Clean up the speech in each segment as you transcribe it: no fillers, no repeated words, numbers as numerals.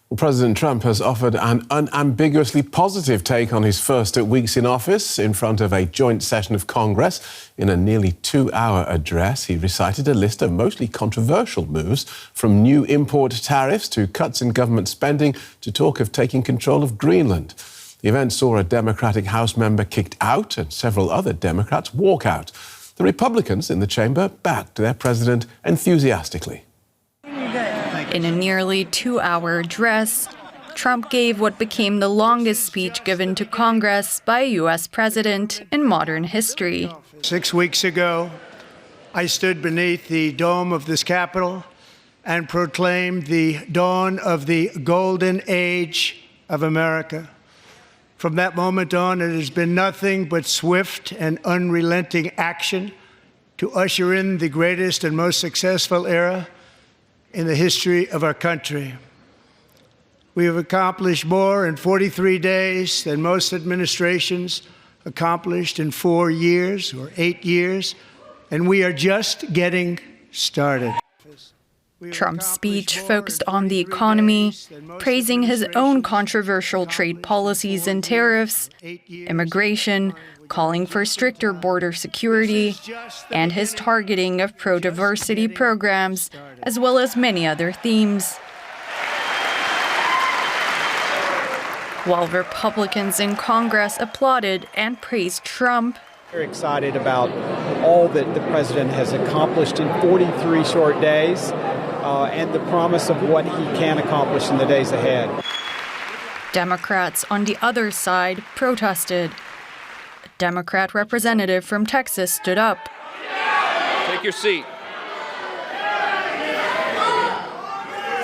Well, President Trump has offered an unambiguously positive take on his first weeks in office in front of a joint session of Congress. In a nearly 2-hour address, he recited a list of mostly controversial moves, from new import tariffs to cuts in government spending to talk of taking control of Greenland. The event saw a Democratic House member kicked out and several other Democrats walk out. The Republicans in the chamber backed their president enthusiastically. In a nearly 2-hour address, Trump gave what became the longest speech given to Congress by a U.S. president in modern history. 6 weeks ago, I stood beneath the dome of this Capitol and proclaimed the dawn of the golden age of America. From that moment on, it has been nothing but swift and unrelenting action to usher in the greatest and most successful era in the history of our country. We have accomplished more in 43 days than most administrations accomplished in 4 years or 8 years, and we are just getting started. Trump's speech focused on the economy, praising his own controversial trade policies and tariffs, immigration, calling for stricter border security, and his targeting of pro-diversity programs, as well as many other themes. While Republicans in Congress applauded and praised Trump, Very excited about all that the president has accomplished in 43 short days and the promise of what he can accomplish in the days ahead. Democrats on the other side protested. A Democrat representative from Texas stood up. Take your seat.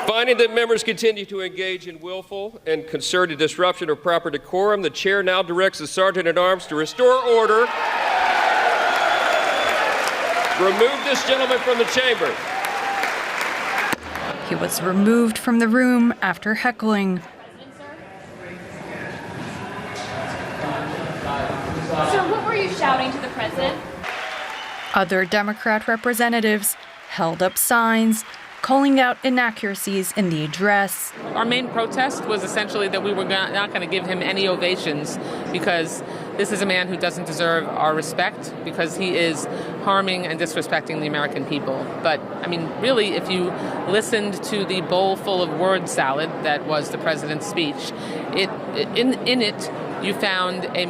Finding that members continue to engage in willful and concerted disruption of proper decorum, the chair now directs the Sergeant-at-Arms to restore order. Remove this gentleman from the chamber. He was removed from the room after heckling. Sir, what were you shouting to the president? Other Democrat representatives held up signs calling out inaccuracies in the address. Our main protest was essentially that we were not going to give him any ovations because this is a man who doesn't deserve our respect because he is harming and disrespecting the American people. But, I mean, really, if you listened to the bowl full of word salad that was the president's speech, in it you found a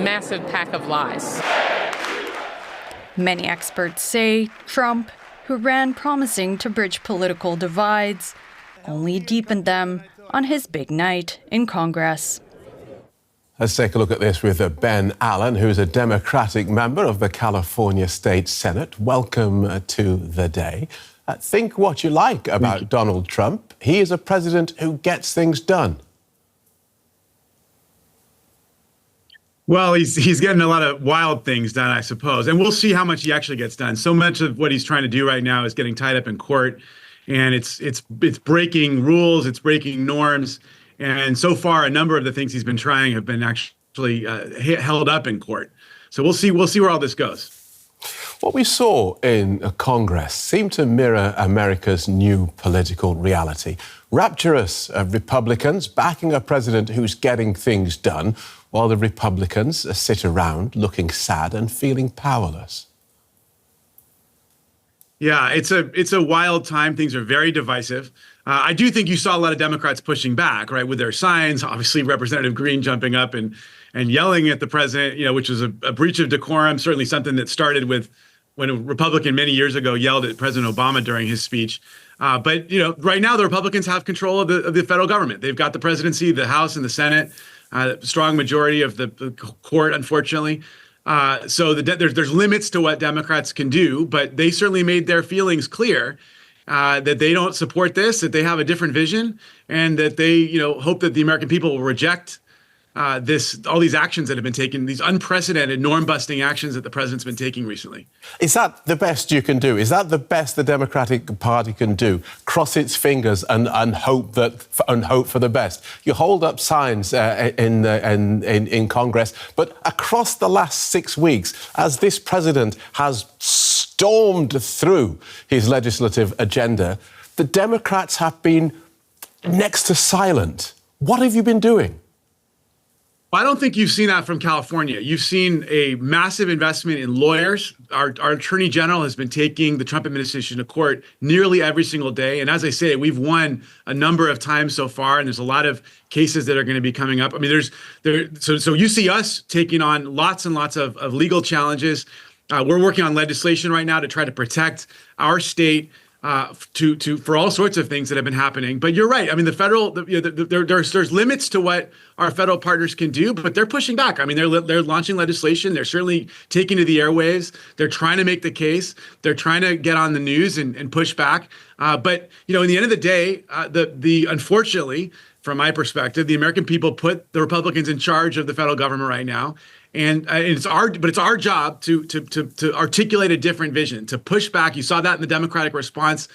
massive pack of lies. Many experts say Trump, who ran promising to bridge political divides, only deepened them on his big night in Congress. Let's take a look at this with Ben Allen, who's a Democratic member of the California State Senate. Welcome to the day. Think what you like about Donald Trump. He is a president who gets things done. Well, he's getting a lot of wild things done, I suppose. And we'll see how much he actually gets done. So much of what he's trying to do right now is getting tied up in court. And it's breaking rules, it's breaking norms. And so far, a number of the things he's been trying have been actually held up in court. So we'll see where all this goes. What we saw in Congress seemed to mirror America's new political reality. Rapturous Republicans backing a president who's getting things done, while the Republicans sit around looking sad and feeling powerless. Yeah, it's a wild time. Things are very divisive. I do think you saw a lot of Democrats pushing back, right, with their signs. Obviously, Representative Green jumping up and yelling at the president, which was a breach of decorum, certainly something that started with when a Republican many years ago yelled at President Obama during his speech. But right now, the Republicans have control of the federal government. They've got the presidency, the House, and the Senate. Strong majority of the court, unfortunately. So there's limits to what Democrats can do, but they certainly made their feelings clear that they don't support this, that they have a different vision, and that they hope that the American people will reject all these actions that have been taken, these unprecedented norm-busting actions that the president's been taking recently. Is that the best you can do? Is that the best the Democratic Party can do? Cross its fingers and hope for the best. You hold up signs in Congress, but across the last 6 weeks, as this president has stormed through his legislative agenda, the Democrats have been next to silent. What have you been doing? I don't think you've seen that from California. You've seen a massive investment in lawyers. Our attorney general has been taking the Trump administration to court nearly every single day. And as I say, we've won a number of times so far, and there's a lot of cases that are going to be coming up. I mean, so you see us taking on lots and lots of legal challenges. We're working on legislation right now to try to protect our state for all sorts of things that have been happening. But you're right. I mean, there's limits to what our federal partners can do, but they're pushing back. I mean, they're launching legislation. They're certainly taking to the airwaves. They're trying to make the case. They're trying to get on the news and push back. But in the end of the day, unfortunately, from my perspective, the American people put the Republicans in charge of the federal government right now. And it's our job to articulate a different vision, to push back. You saw that in the Democratic response,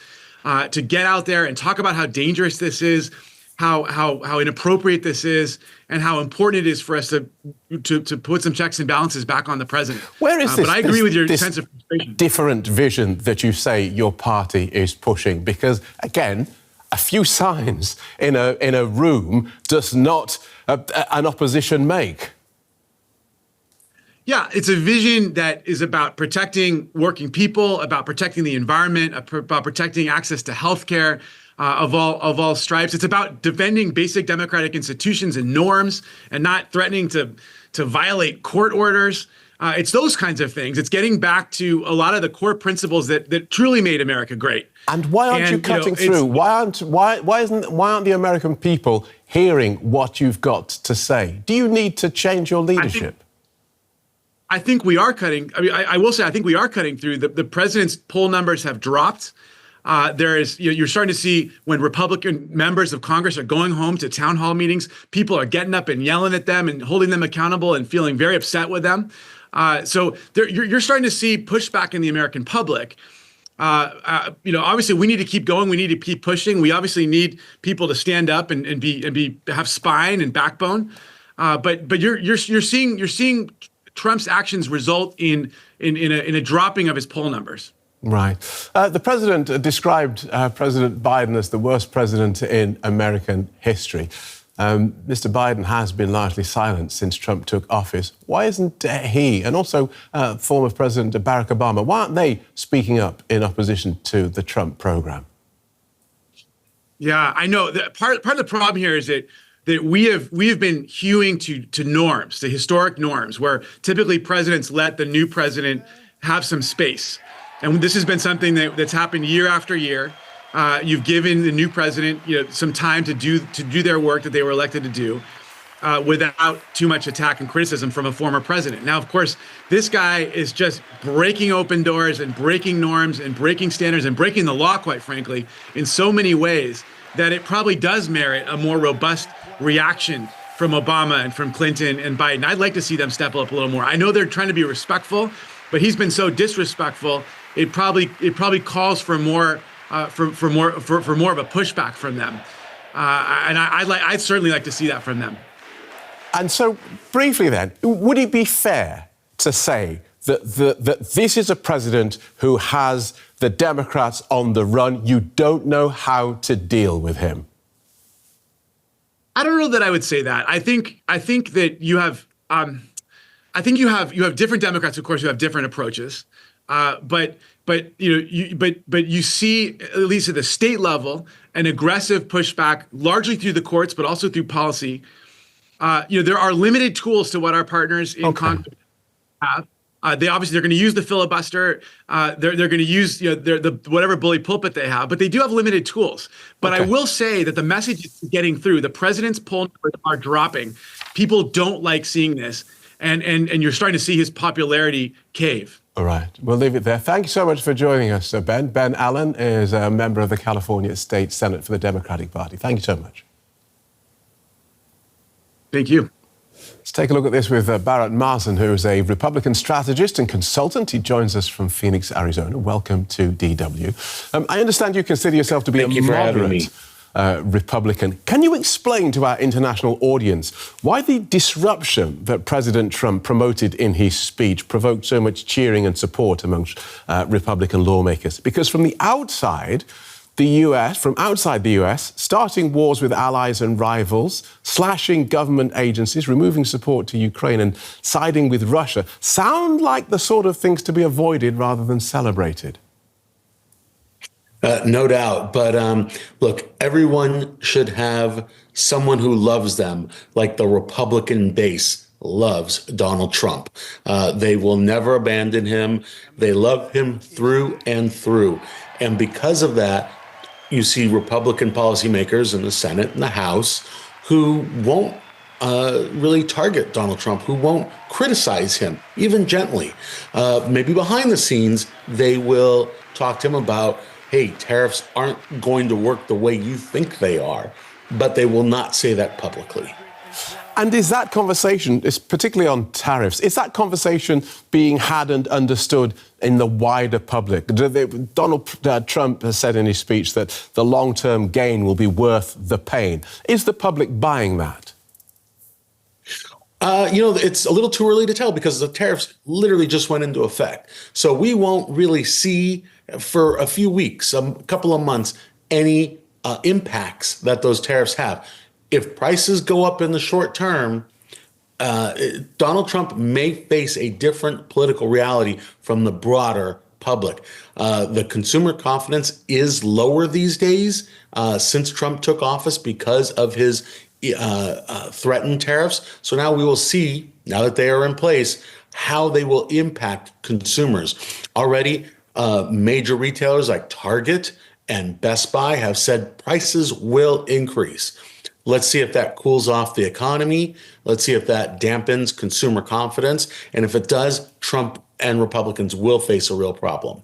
to get out there and talk about how dangerous this is, how inappropriate this is, and how important it is for us to put some checks and balances back on the president. Where is this? But I agree with your sense of frustration. Different vision that you say your party is pushing, because again, a few signs in a room does not an opposition make. Yeah, it's a vision that is about protecting working people, about protecting the environment, about protecting access to healthcare of all stripes. It's about defending basic democratic institutions and norms and not threatening to violate court orders. It's those kinds of things. It's getting back to a lot of the core principles that truly made America great. And why aren't you cutting through? Why aren't the American people hearing what you've got to say? Do you need to change your leadership? I think we are cutting. I mean, I will say I think we are cutting through. The president's poll numbers have dropped. You're starting to see when Republican members of Congress are going home to town hall meetings, people are getting up and yelling at them and holding them accountable and feeling very upset with them. So you're starting to see pushback in the American public. Obviously we need to keep going. We need to keep pushing. We obviously need people to stand up and have spine and backbone. But you're seeing Trump's actions result in a dropping of his poll numbers. Right. The president described President Biden as the worst president in American history. Mr. Biden has been largely silent since Trump took office. Why isn't he, and also former President Barack Obama, why aren't they speaking up in opposition to the Trump program? Yeah, I know. Part of the problem here is that we have been hewing to norms, to historic norms, where typically presidents let the new president have some space. And this has been something that's happened year after year. You've given the new president, some time to do their work that they were elected to do, without too much attack and criticism from a former president. Now, of course, this guy is just breaking open doors and breaking norms and breaking standards and breaking the law, quite frankly, in so many ways that it probably does merit a more robust reaction from Obama and from Clinton and Biden. I'd like to see them step up a little more. I know they're trying to be respectful, but he's been so disrespectful. It probably calls for more for more of a pushback from them, and I'd certainly like to see that from them. And so, briefly, then, would it be fair to say that this is a president who has the Democrats on the run? You don't know how to deal with him. I don't know that I would say that. I think that you have different Democrats, of course, who have different approaches, but you see, at least at the state level, an aggressive pushback, largely through the courts, but also through policy. There are limited tools to what our partners in Congress have. They're going to use the filibuster. They're going to use the whatever bully pulpit they have, but they do have limited tools. But I will say that the message is getting through. The president's poll numbers are dropping. People don't like seeing this, and you're starting to see his popularity cave. All right, we'll leave it there. Thank you so much for joining us, Ben. Ben Allen is a member of the California State Senate for the Democratic Party. Thank you so much. Thank you. Let's take a look at this with Barrett Marson, who is a Republican strategist and consultant. He joins us from Phoenix, Arizona. Welcome to DW. I understand you consider yourself to be a moderate Republican. Can you explain to our international audience why the disruption that President Trump promoted in his speech provoked so much cheering and support amongst Republican lawmakers? Because from the outside, the US, from outside the US, starting wars with allies and rivals, slashing government agencies, removing support to Ukraine and siding with Russia sound like the sort of things to be avoided rather than celebrated. No doubt. But look, everyone should have someone who loves them, like the Republican base loves Donald Trump. They will never abandon him. They love him through and through. And because of that, you see Republican policymakers in the Senate and the House who won't really target Donald Trump, who won't criticize him, even gently. Maybe behind the scenes, they will talk to him about, hey, tariffs aren't going to work the way you think they are, but they will not say that publicly. And is that conversation, particularly on tariffs, is that conversation being had and understood in the wider public? Donald Trump has said in his speech that the long-term gain will be worth the pain. Is the public buying that? It's a little too early to tell because the tariffs literally just went into effect. So we won't really see for a few weeks, a couple of months, any impacts that those tariffs have. If prices go up in the short term, Donald Trump may face a different political reality from the broader public. The consumer confidence is lower these days since Trump took office because of his threatened tariffs. So now we will see, now that they are in place, how they will impact consumers. Already, major retailers like Target and Best Buy have said prices will increase. Let's see if that cools off the economy. Let's see if that dampens consumer confidence. And if it does, Trump and Republicans will face a real problem.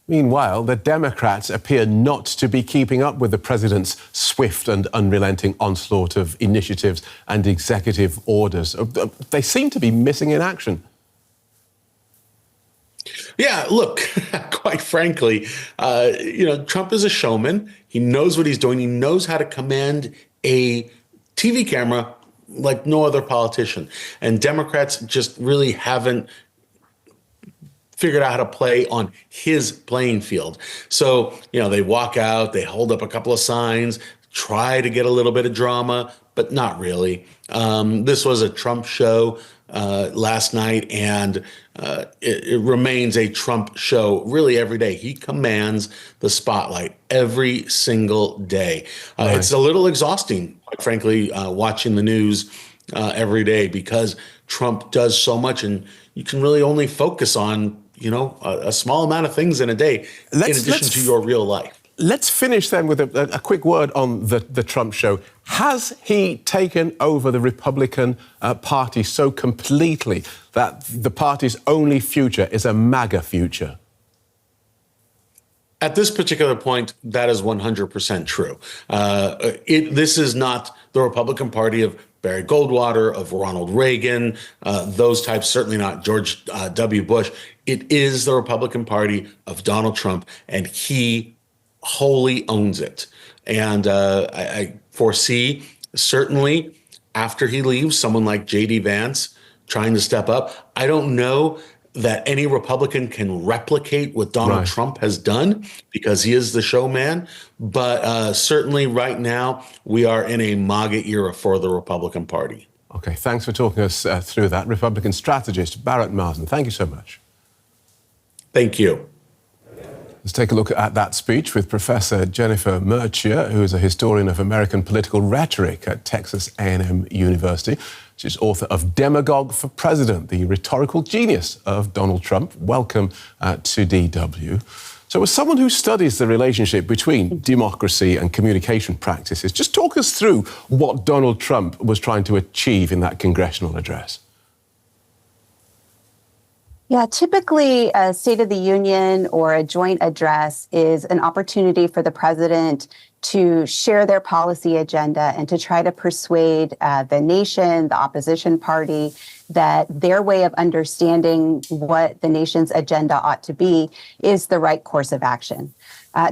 Meanwhile, the Democrats appear not to be keeping up with the president's swift and unrelenting onslaught of initiatives and executive orders. They seem to be missing in action. Yeah, look, quite frankly, Trump is a showman. He knows what he's doing. He knows how to command a TV camera like no other politician. And Democrats just really haven't figured out how to play on his playing field. So, they walk out, they hold up a couple of signs, try to get a little bit of drama, but not really. This was a Trump show last night, and it remains a Trump show really every day. He commands the spotlight every single day. Right. It's a little exhausting, quite frankly, watching the news every day because Trump does so much, and you can really only focus on a small amount of things in a day in addition to your real life. Let's finish then with a quick word on the Trump show. Has he taken over the Republican Party so completely that the party's only future is a MAGA future? At this particular point, that is 100% true. This is not the Republican Party of Barry Goldwater, of Ronald Reagan, those types, certainly not George W. Bush. It is the Republican Party of Donald Trump, and he wholly owns it. And I foresee, certainly, after he leaves, someone like J.D. Vance trying to step up. I don't know that any Republican can replicate what Donald Trump has done because he is the showman. But certainly right now, we are in a MAGA era for the Republican Party. OK, thanks for talking us through that. Republican strategist Barrett Marson, thank you so much. Thank you. Let's take a look at that speech with Professor Jennifer Mercieca, who is a historian of American political rhetoric at Texas A&M University. She's author of Demagogue for President, the rhetorical genius of Donald Trump. Welcome to DW. So as someone who studies the relationship between democracy and communication practices, just talk us through what Donald Trump was trying to achieve in that congressional address. Yeah, typically a State of the Union or a joint address is an opportunity for the president to share their policy agenda and to try to persuade the nation, the opposition party, that their way of understanding what the nation's agenda ought to be is the right course of action.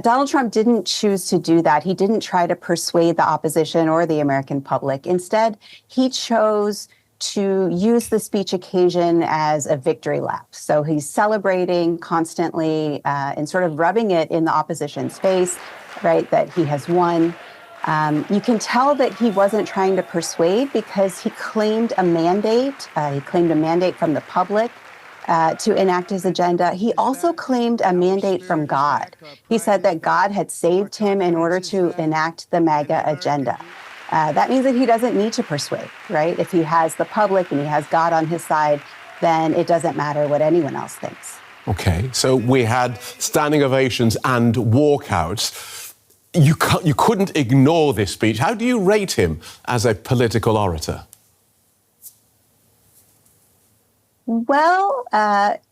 Donald Trump didn't choose to do that. He didn't try to persuade the opposition or the American public. Instead, he chose to use the speech occasion as a victory lap. So he's celebrating constantly and sort of rubbing it in the opposition's face, right, that he has won. You can tell that he wasn't trying to persuade because he claimed a mandate. He claimed a mandate from the public to enact his agenda. He also claimed a mandate from God. He said that God had saved him in order to enact the MAGA agenda. That means that he doesn't need to persuade, right? If he has the public and he has God on his side, then it doesn't matter what anyone else thinks. Okay, so we had standing ovations and walkouts. You couldn't ignore this speech. How do you rate him as a political orator? Well,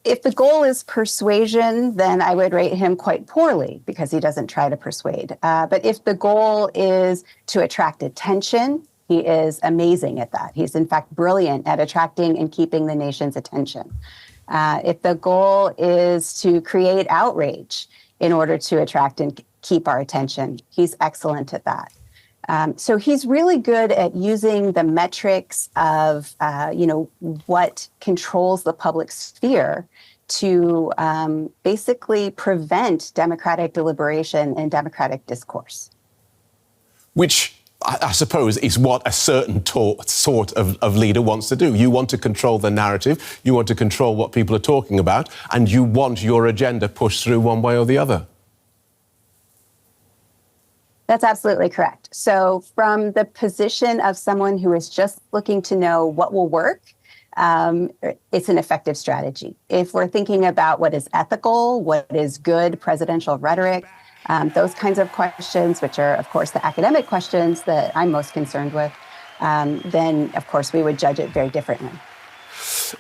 if the goal is persuasion, then I would rate him quite poorly because he doesn't try to persuade. But if the goal is to attract attention, he is amazing at that. He's in fact brilliant at attracting and keeping the nation's attention. If the goal is to create outrage in order to attract and keep our attention, he's excellent at that. So he's really good at using the metrics of, what controls the public sphere to basically prevent democratic deliberation and democratic discourse. Which, I suppose, is what a certain sort of leader wants to do. You want to control the narrative, you want to control what people are talking about, and you want your agenda pushed through one way or the other. That's absolutely correct. So from the position of someone who is just looking to know what will work, it's an effective strategy. If we're thinking about what is ethical, what is good presidential rhetoric, those kinds of questions, which are, of course, the academic questions that I'm most concerned with, then, of course, we would judge it very differently.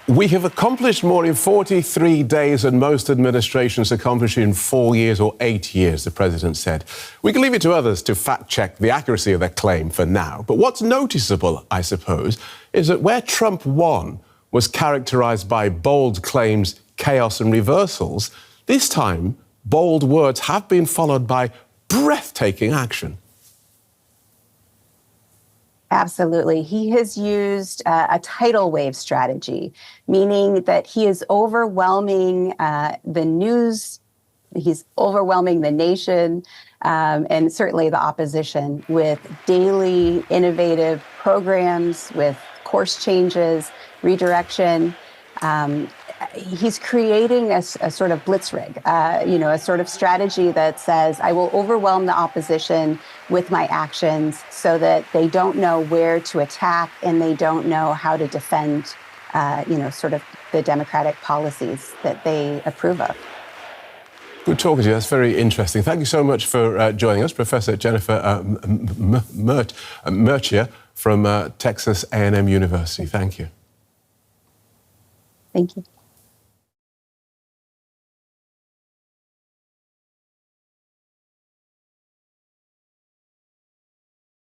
We have accomplished more in 43 days than most administrations accomplish in 4 years or 8 years, the president said. We can leave it to others to fact-check the accuracy of their claim for now. But what's noticeable, I suppose, is that where Trump won was characterized by bold claims, chaos and reversals, this time, bold words have been followed by breathtaking action. Absolutely. He has used a tidal wave strategy, meaning that he is overwhelming the news, he's overwhelming the nation, and certainly the opposition with daily innovative programs, with course changes, redirection. He's creating a sort of blitzkrieg, a sort of strategy that says, I will overwhelm the opposition with my actions so that they don't know where to attack and they don't know how to defend, sort of the democratic policies that they approve of. Good talking to you. That's very interesting. Thank you so much for joining us, Professor Jennifer Mercieca from Texas A&M University. Thank you. Thank you.